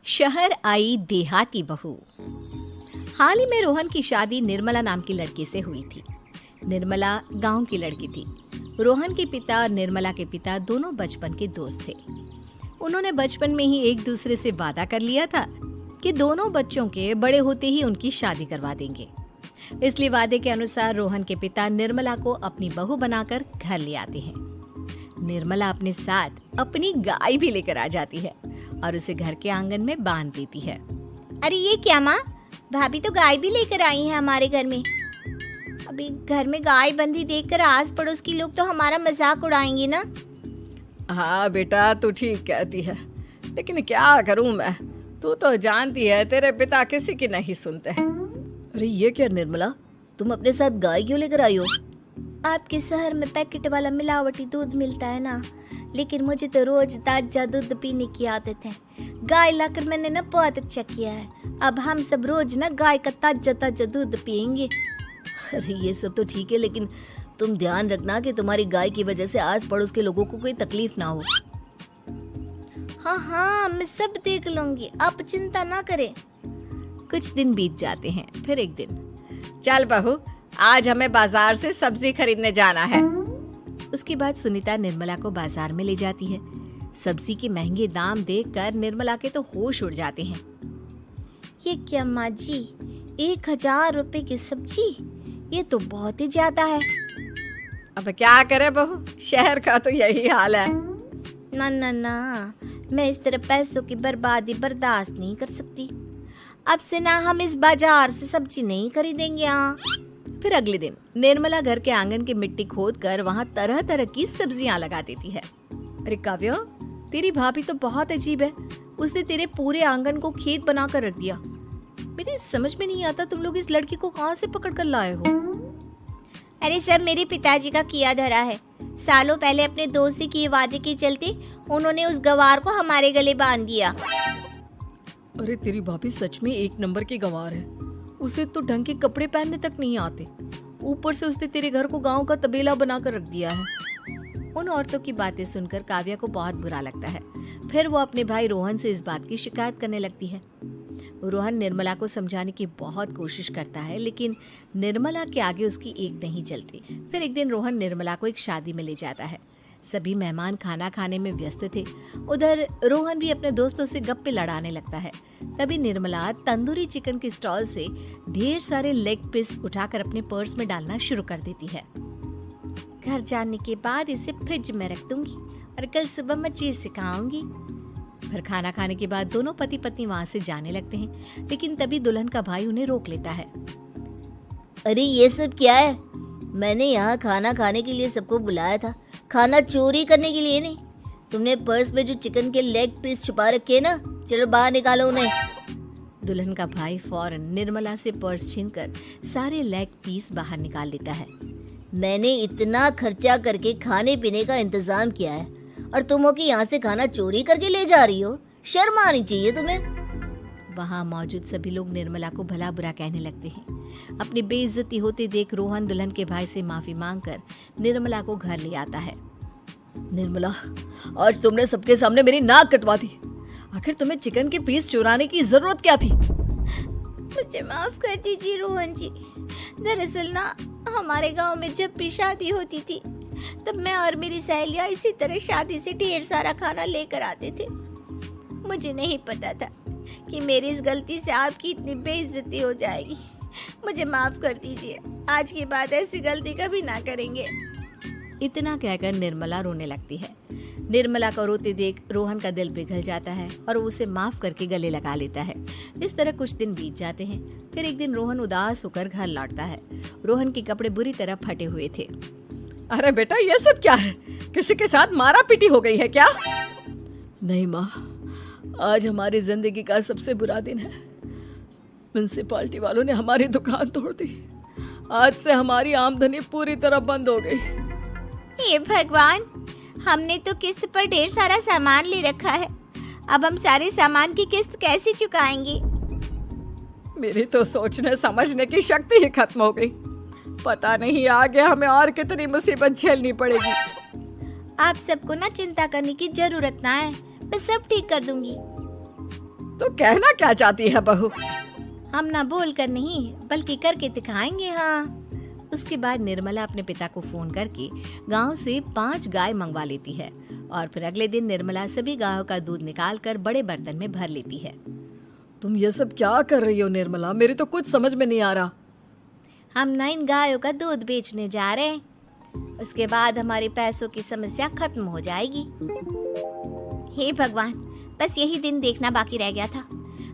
शहर आई देहाती बहू। हाल ही में रोहन की शादी निर्मला नाम की लड़की से हुई थी। निर्मला गांव की लड़की थी। रोहन के पिता और निर्मला के पिता दोनों बचपन के दोस्त थे। उन्होंने बचपन में ही एक दूसरे से वादा कर लिया था कि दोनों बच्चों के बड़े होते ही उनकी शादी करवा देंगे। इसलिए वादे के अनुसार रोहन के पिता निर्मला को अपनी बहू बनाकर घर ले आते हैं। निर्मला अपने साथ अपनी गाय भी लेकर आ जाती है और उसे घर के आंगन में बांध देती है। अरे ये क्या माँ, भाभी तो गाय भी लेकर आई हैं हमारे घर में। अभी घर में गाय बंधी देखकर आस पड़ोस के लोग तो हमारा मजाक उड़ाएंगे ना। हाँ बेटा, तू ठीक कहती है, लेकिन क्या करूं मैं, तू तो जानती है तेरे पिता किसी की नहीं सुनते। अरे ये क्या निर्मला, तुम अपने साथ गाय क्यों लेकर आई हो? आपके शहर में पैकेट वाला मिलावटी दूध मिलता है ना, लेकिन मुझे तो रोज ताजा दूध पीने की आदत है। गाय लाकर मैंने ना बहुत अच्छा किया है। अब हम सब रोज ना गाय का ताजा ताजा दूध पियेंगे। अरे ये सब तो ठीक है, लेकिन तुम ध्यान रखना कि तुम्हारी गाय की वजह से आस पड़ोस के लोगों को कोई तकलीफ ना हो। हाँ हाँ, मैं सब देख लूंगी, आप चिंता ना करें। कुछ दिन बीत जाते हैं। फिर एक दिन, चल बहू, आज हमें बाजार से सब्जी खरीदने जाना है। उसके बाद सुनीता निर्मला को बाजार में ले जाती है। सब्जी के महंगे दाम देखकर निर्मला के तो होश उड़ जाते हैं। ये क्या माँ जी, 1000 रुपए की सब्जी, ये तो बहुत ही ज्यादा है। अब क्या करे बहू, शहर का तो यही हाल है। ना ना ना, मैं इस तरह पैसों की बर्बादी बर्दाश्त नहीं कर सकती। अब से ना हम इस बाजार से सब्जी नहीं खरीदेंगे। फिर अगले दिन निर्मला घर के आंगन की मिट्टी खोदकर वहाँ तरह तरह की सब्जियां लगा देती है। अरे काव्या, तेरी भाभी तो बहुत अजीब है। उसने तेरे पूरे आंगन को खेत बनाकर रख दिया। मेरी समझ में नहीं आता तुम लोग इस लड़की को कहाँ से पकड़ कर लाए हो। अरे सब मेरे पिताजी का किया धरा है। सालों पहले अपने दोस्त से किए वादे के चलते उन्होंने उस गवार को हमारे गले बांध दिया। अरे तेरी भाभी सच में एक नंबर की गंवार है। उसे तो ढंग के कपड़े पहनने तक नहीं आते, ऊपर से उसने तेरे घर को गांव का तबेला बनाकर रख दिया है। उन औरतों की बातें सुनकर काव्या को बहुत बुरा लगता है। फिर वो अपने भाई रोहन से इस बात की शिकायत करने लगती है। रोहन निर्मला को समझाने की बहुत कोशिश करता है, लेकिन निर्मला के आगे उसकी एक नहीं चलती। फिर एक दिन रोहन निर्मला को एक शादी में ले जाता है। सभी मेहमान खाना खाने में व्यस्त थे। उधर रोहन भी अपने दोस्तों से गप्पे लड़ाने लगता है। तभी निर्मला तंदूरी चिकन के स्टॉल से ढेर सारे लेग पीस उठाकर अपने पर्स में डालना शुरू कर देती है। घर जाने के बाद इसे फ्रिज में रख दूंगी और कल सुबह मैं चीज सिखाऊंगी। फिर खाना खाने के बाद दोनों पति पत्नी वहाँ से जाने लगते हैं, लेकिन तभी दुल्हन का भाई उन्हें रोक लेता है। अरे ये सब क्या है? मैंने यहाँ खाना खाने के लिए सबको बुलाया था, खाना चोरी करने के लिए नहीं। तुमने पर्स में जो चिकन के लेग पीस छुपा रखे ना, चलो बाहर निकालो उन्हें। दुल्हन का भाई फौरन निर्मला से पर्स छीनकर सारे लेग पीस बाहर निकाल लेता है। मैंने इतना खर्चा करके खाने पीने का इंतजाम किया है और तुम हो कि यहाँ से खाना चोरी करके ले जा रही हो। शर्म आनी चाहिए तुम्हें। वहाँ मौजूद सभी लोग निर्मला को भला बुरा कहने लगते हैं। अपनी बेइज्जती होते देख रोहन दुल्हन के भाई से माफी मांगकर निर्मला को घर ले आता है। निर्मला, आज तुमने सबके सामने मेरी नाक कटवा दी। आखिर तुम्हें चिकन के पीस चुराने की जरूरत क्या थी? मुझे माफ कर दीजिए रोहन जी। दरअसल ना, हमारे गांव में जब भी शादी होती थी तब मैं और मेरी सहेलियां इसी तरह शादी से ढेर सारा खाना लेकर आते थे। मुझे नहीं पता था कि मेरी इस गलती से आपकी इतनी बेइज्जती हो जाएगी। मुझे माफ कर दीजिए, आज के बाद ऐसी गलती कभी ना करेंगे। इतना कहकर निर्मला रोने लगती है। निर्मला को रोते देख रोहन का दिल पिघल जाता है और वो उसे माफ करके गले लगा लेता है। इस तरह कुछ दिन बीत जाते हैं। फिर एक दिन रोहन उदास होकर घर लौटता है। रोहन के कपड़े बुरी तरह फटे हुए थे। अरे बेटा, ये सब क्या है? किसी के साथ मारा पीटी हो गई है क्या? नहीं माँ, आज हमारी जिंदगी का सबसे बुरा दिन है। म्युनिसिपालिटी वालों ने हमारी दुकान तोड़ दी। आज से हमारी आमदनी पूरी तरह बंद हो गई। हे भगवान, हमने तो किस्त पर ढेर सारा सामान ले रखा है। अब हम सारे सामान की किस्त कैसे चुकाएंगे? मेरी तो सोचने समझने की शक्ति ही खत्म हो गई। पता नहीं आगे हमें और कितनी मुसीबत झेलनी पड़ेगी। आप सबको ना चिंता करने की जरूरत ना है, मैं सब ठीक कर दूंगी। तो कहना क्या चाहती है बहू? हम ना बोल कर नहीं बल्कि करके दिखाएंगे। हाँ। उसके बाद निर्मला अपने पिता को फोन करके गांव से 5 गाय मंगवा लेती है और फिर अगले दिन निर्मला सभी गायों का दूध निकाल कर बड़े बर्तन में भर लेती है। तुम ये सब क्या कर रही हो निर्मला? मेरी तो कुछ समझ में नहीं आ रहा। हम ना इन गायों का दूध बेचने जा रहे हैं। उसके बाद हमारे पैसों की समस्या खत्म हो जाएगी। हे भगवान, बस यही दिन देखना बाकी रह गया था।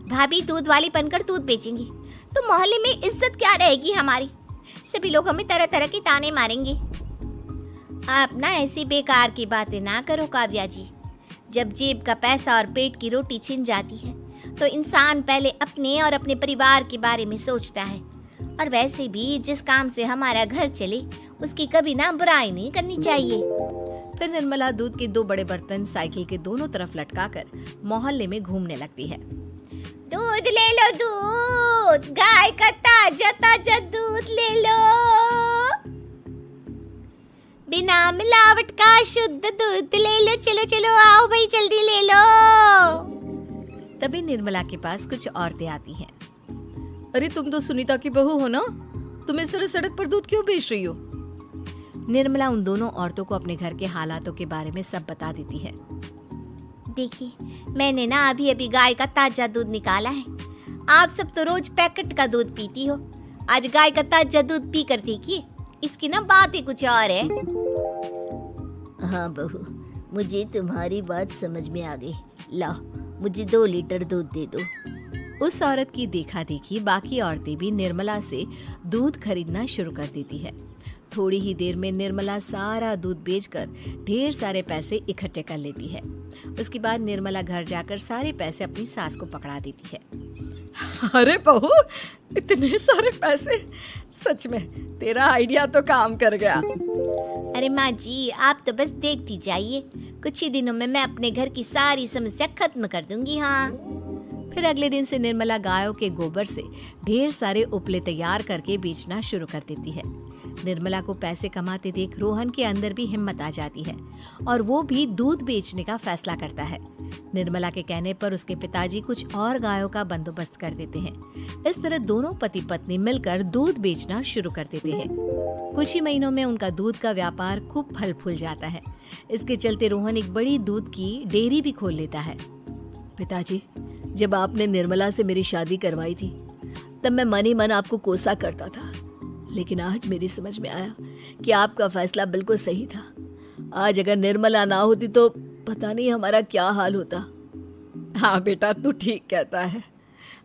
भाभी दूध वाली बनकर दूध बेचेंगी तो मोहल्ले में इज्जत क्या रहेगी हमारी? सभी लोग हमें तरह तरह के ताने मारेंगे। आप ना ऐसी बेकार की बातें ना करो काव्या जी। जब जेब का पैसा और पेट की रोटी छिन जाती है तो इंसान पहले अपने और अपने परिवार के बारे में सोचता है। और वैसे भी जिस काम से हमारा घर चले उसकी कभी ना बुराई नहीं करनी चाहिए। फिर निर्मला दूध के 2 बड़े बर्तन साइकिल के दोनों तरफ लटकाकर मोहल्ले में घूमने लगती है। दूध ले लो, दूध, गाय का ताजा ताजा दूध ले लो, बिना मिलावट का शुद्ध दूध ले लो। चलो चलो आओ भाई, जल्दी ले लो। तभी निर्मला के पास कुछ औरतें आती हैं। अरे तुम तो सुनीता की बहू हो ना? तुम इस तरह सड़क पर दूध क्यों बेच रही हो? निर्मला उन दोनों औरतों को अपने घर के हालातों के बारे में सब बता देती है। देखिए, मैंने ना अभी अभी गाय का ताजा दूध निकाला है। आप सब तो रोज पैकेट का दूध पीती हो, आज गाय का ताजा दूध पी कर देखिए, इसकी ना बात ही कुछ और है। हाँ बहू, मुझे तुम्हारी बात समझ में आ गई। ला, मुझे 2 लीटर दूध दे दो। उस औरत की देखा देखी बाकी औरतें भी निर्मला से दूध खरीदना शुरू कर देती है। थोड़ी ही देर में निर्मला सारा दूध बेचकर ढेर सारे पैसे इकट्ठे कर लेती है। उसके बाद निर्मला घर जाकर सारे पैसे अपनी सास को पकड़ा देती है। अरे बहू, इतने सारे पैसे! सच में तेरा आइडिया तो काम कर गया। अरे माँ जी, आप तो बस देखती जाइए, कुछ ही दिनों में मैं अपने घर की सारी समस्या खत्म कर दूंगी। हाँ। फिर अगले दिन से निर्मला गायों के गोबर से ढेर सारे उपले तैयार करके बेचना शुरू कर देती है। निर्मला को पैसे कमाते देख रोहन के अंदर भी हिम्मत आ जाती है और वो भी दूध बेचने का फैसला करता है। निर्मला के कहने पर उसके पिताजी कुछ और गायों का बंदोबस्त कर देते हैं। इस तरह दोनों पति पत्नी मिलकर दूध बेचना शुरू कर देते हैं। कुछ ही महीनों में उनका दूध का व्यापार खूब फल फूल जाता है। इसके चलते रोहन एक बड़ी दूध की डेयरी भी खोल लेता है। पिताजी, जब आपने निर्मला से मेरी शादी करवाई थी तब मैं मन ही मन आपको कोसा करता था, लेकिन आज मेरी समझ में आया कि आपका फैसला बिल्कुल सही था। आज अगर निर्मला ना होती तो पता नहीं हमारा क्या हाल होता। हाँ बेटा, तू ठीक कहता है।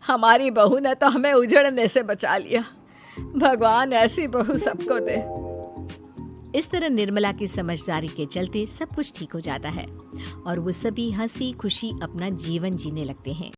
हमारी बहू ने तो हमें उजड़ने से बचा लिया। भगवान ऐसी बहू सबको दे। इस तरह निर्मला की समझदारी के चलते सब कुछ ठीक हो जाता है और वो सभी हंसी खुशी अपना जीवन जीने लगते हैं।